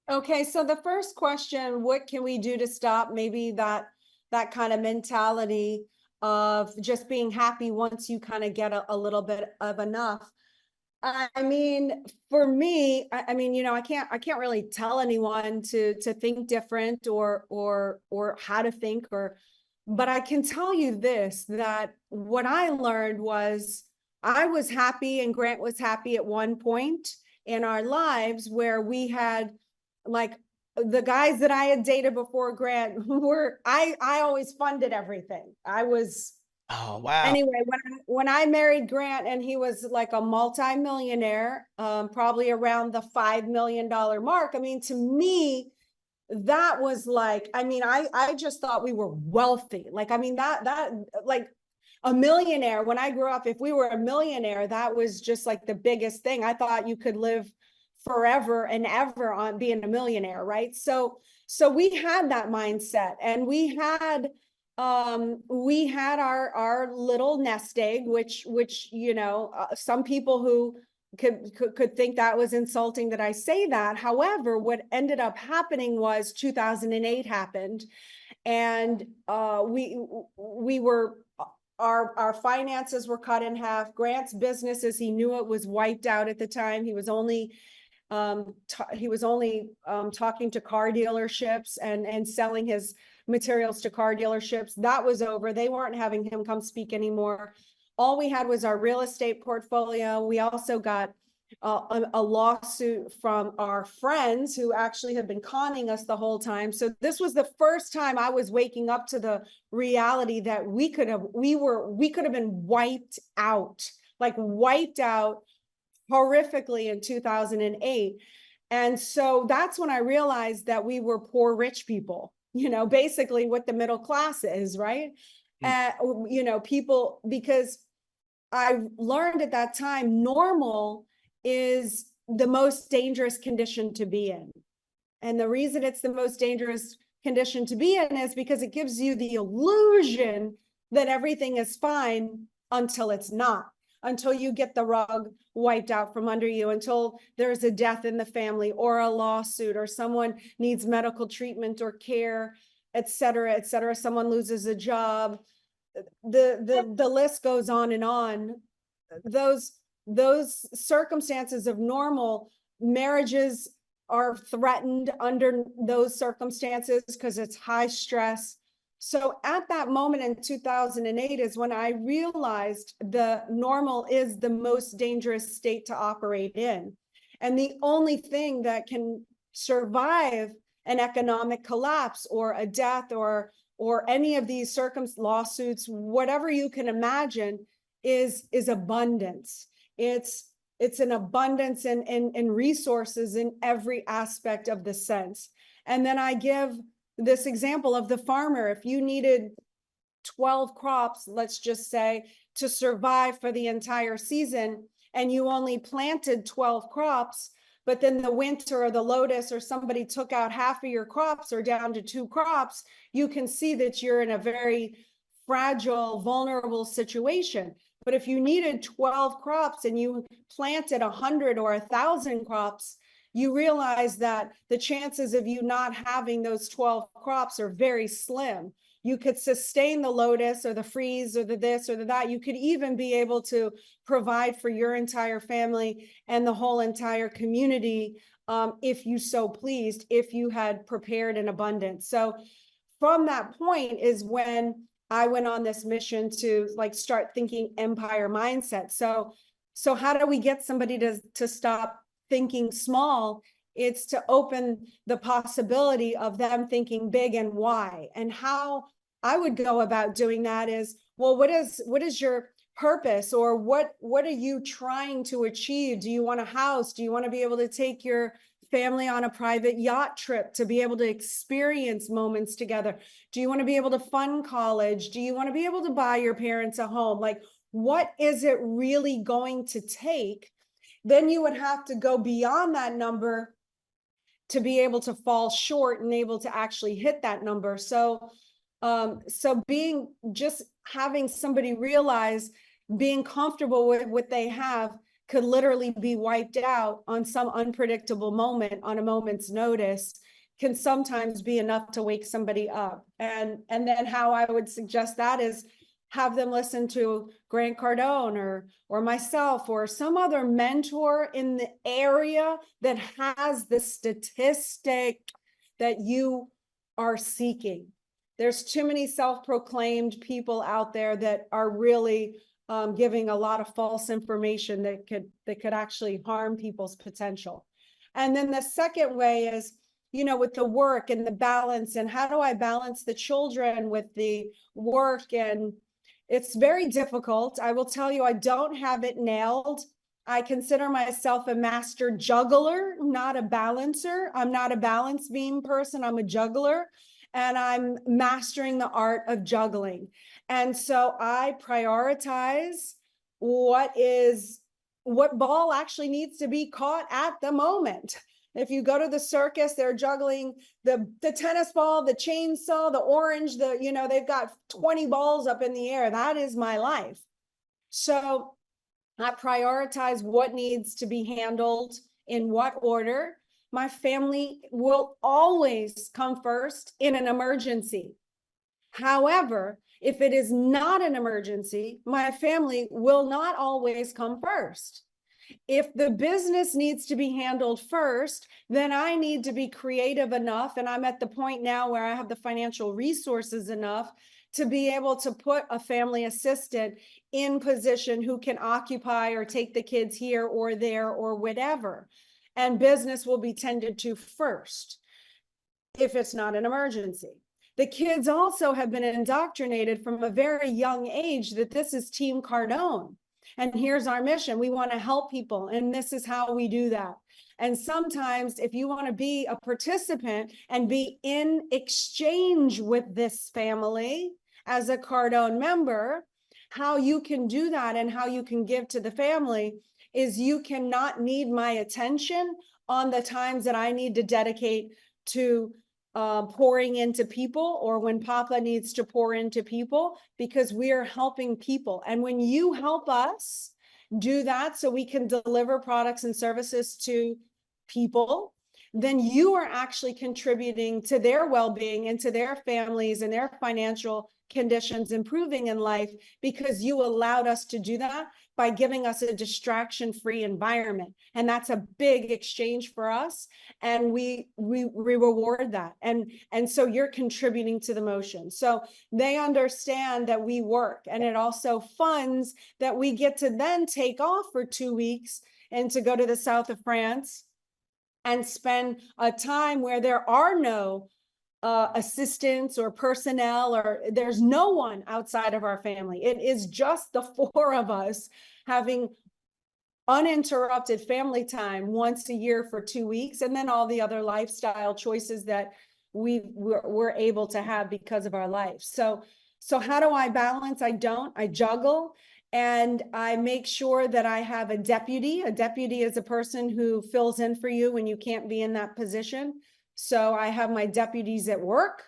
Okay, so the first question, what can we do to stop maybe that kind of mentality of just being happy once you kind of get a little bit of enough? I mean, for me, I mean, I can't really tell anyone to think different or how to think but I can tell you this, that what I learned was I was happy and Grant was happy at one point in our lives where we had like the guys that I had dated before Grant were I always funded everything. I was Oh, wow. Anyway, when I married Grant and he was like a multi-millionaire, probably around the $5 million mark. I mean, to me, that was like, I mean, I just thought we were wealthy. Like, I mean, that like a millionaire. When I grew up, if we were a millionaire, that was just like the biggest thing. I thought you could live forever and ever on being a millionaire, right? So we had that mindset, and we had our little nest egg, which some people who could think that was insulting that I say that. However, what ended up happening was 2008 happened, and we were our finances were cut in half. Grant's business, as he knew it, was wiped out at the time. He was only talking to car dealerships and selling his materials to car dealerships. That was over. They weren't having him come speak anymore. All we had was our real estate portfolio. We also got a lawsuit from our friends who actually had been conning us the whole time. So this was the first time I was waking up to the reality that we could have been wiped out horrifically in 2008. And so that's when I realized that we were poor rich people, basically what the middle class is, right? Mm. People, because I learned at that time, normal is the most dangerous condition to be in. And the reason it's the most dangerous condition to be in is because it gives you the illusion that everything is fine until it's not, until you get the rug wiped out from under you, until there's a death in the family or a lawsuit or someone needs medical treatment or care, et cetera, et cetera. Someone loses a job. The list goes on and on. Those circumstances of normal, marriages are threatened under those circumstances because it's high stress. So at that moment in 2008 is when I realized the normal is the most dangerous state to operate in. And the only thing that can survive an economic collapse or a death or any of these lawsuits, whatever you can imagine, is abundance. It's an abundance in resources in every aspect of the sense. And then I give this example of the farmer. If you needed 12 crops, let's just say, to survive for the entire season, and you only planted 12 crops, but then the winter or the lotus or somebody took out half of your crops or down to 2 crops, you can see that you're in a very fragile, vulnerable situation. But if you needed 12 crops and you planted 100 or 1,000 crops, you realize that the chances of you not having those 12 crops are very slim. You could sustain the lotus or the freeze or the this or the that. You could even be able to provide for your entire family and the whole entire community, if you so pleased, if you had prepared in abundance. So from that point is when I went on this mission to start thinking empire mindset. So how do we get somebody to stop thinking small? It's to open the possibility of them thinking big. And why? And how I would go about doing that is, well, what is your purpose, or what are you trying to achieve? Do you want a house? Do you want to be able to take your family on a private yacht trip to be able to experience moments together? Do you want to be able to fund college? Do you want to be able to buy your parents a home? Like, what is it really going to take? Then you would have to go beyond that number to be able to fall short and able to actually hit that number. So just having somebody realize, being comfortable with what they have could literally be wiped out on some unpredictable moment on a moment's notice can sometimes be enough to wake somebody up. And then how I would suggest that is have them listen to Grant Cardone or myself or some other mentor in the area that has the statistic that you are seeking. There's too many self-proclaimed people out there that are really giving a lot of false information that could actually harm people's potential. And then the second way is, you know, with the work and the balance, and how do I balance the children with the work? And it's very difficult. I will tell you, I don't have it nailed. I consider myself a master juggler, not a balancer. I'm not a balance beam person. I'm a juggler, and I'm mastering the art of juggling. And so I prioritize what ball actually needs to be caught at the moment. If you go to the circus, they're juggling the tennis ball, the chainsaw, the orange, they've got 20 balls up in the air. That is my life. So I prioritize what needs to be handled in what order. My family will always come first in an emergency. However, if it is not an emergency, my family will not always come first. If the business needs to be handled first, then I need to be creative enough. And I'm at the point now where I have the financial resources enough to be able to put a family assistant in position who can occupy or take the kids here or there or whatever. And business will be tended to first if it's not an emergency. The kids also have been indoctrinated from a very young age that this is Team Cardone. And here's our mission. We want to help people. And this is how we do that. And sometimes if you want to be a participant and be in exchange with this family as a Cardone member, how you can do that and how you can give to the family is you cannot need my attention on the times that I need to dedicate to pouring into people, or when Papa needs to pour into people, because we are helping people. And when you help us do that so we can deliver products and services to people, then you are actually contributing to their well-being and to their families and their financial conditions improving in life, because you allowed us to do that by giving us a distraction-free environment. And that's a big exchange for us. And we reward that. And so you're contributing to the motion. So they understand that we work, and it also funds that we get to then take off for 2 weeks and to go to the south of France and spend a time where there are no assistants or personnel, or there's no one outside of our family. It is just the four of us having uninterrupted family time once a year for 2 weeks, and then all the other lifestyle choices that we're able to have because of our life. So how do I balance? I juggle, and I make sure that I have a deputy. A deputy is a person who fills in for you when you can't be in that position. So I have my deputies at work,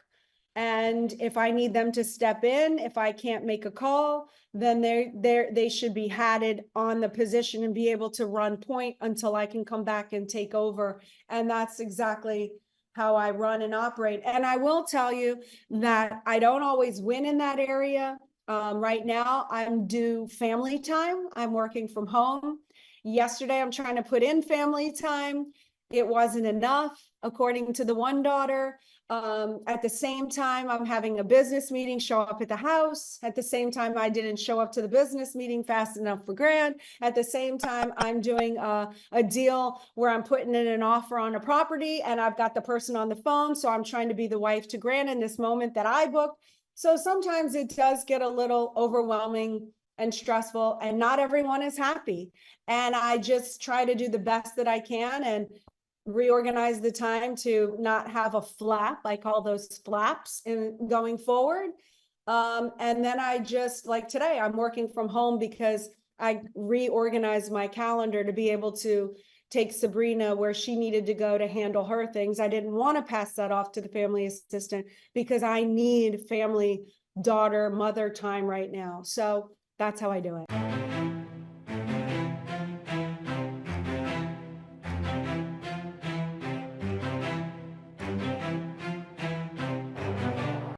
and if I need them to step in, if I can't make a call, then they should be hatted on the position and be able to run point until I can come back and take over. And that's exactly how I run and operate. And I will tell you that I don't always win in that area. Right now, I'm due family time. I'm working from home. Yesterday, I'm trying to put in family time. It wasn't enough, according to the one daughter. At the same time, I'm having a business meeting show up at the house. At the same time, I didn't show up to the business meeting fast enough for Grant. At the same time, I'm doing a deal where I'm putting in an offer on a property, and I've got the person on the phone. So I'm trying to be the wife to Grant in this moment that I booked. So sometimes it does get a little overwhelming and stressful, and not everyone is happy. And I just try to do the best that I can and reorganize the time to not have a flap. I call those flaps in going forward. And then I just, like today, I'm working from home because I reorganized my calendar to be able to take Sabrina where she needed to go to handle her things. I didn't want to pass that off to the family assistant because I need family, daughter, mother time right now. So that's how I do it.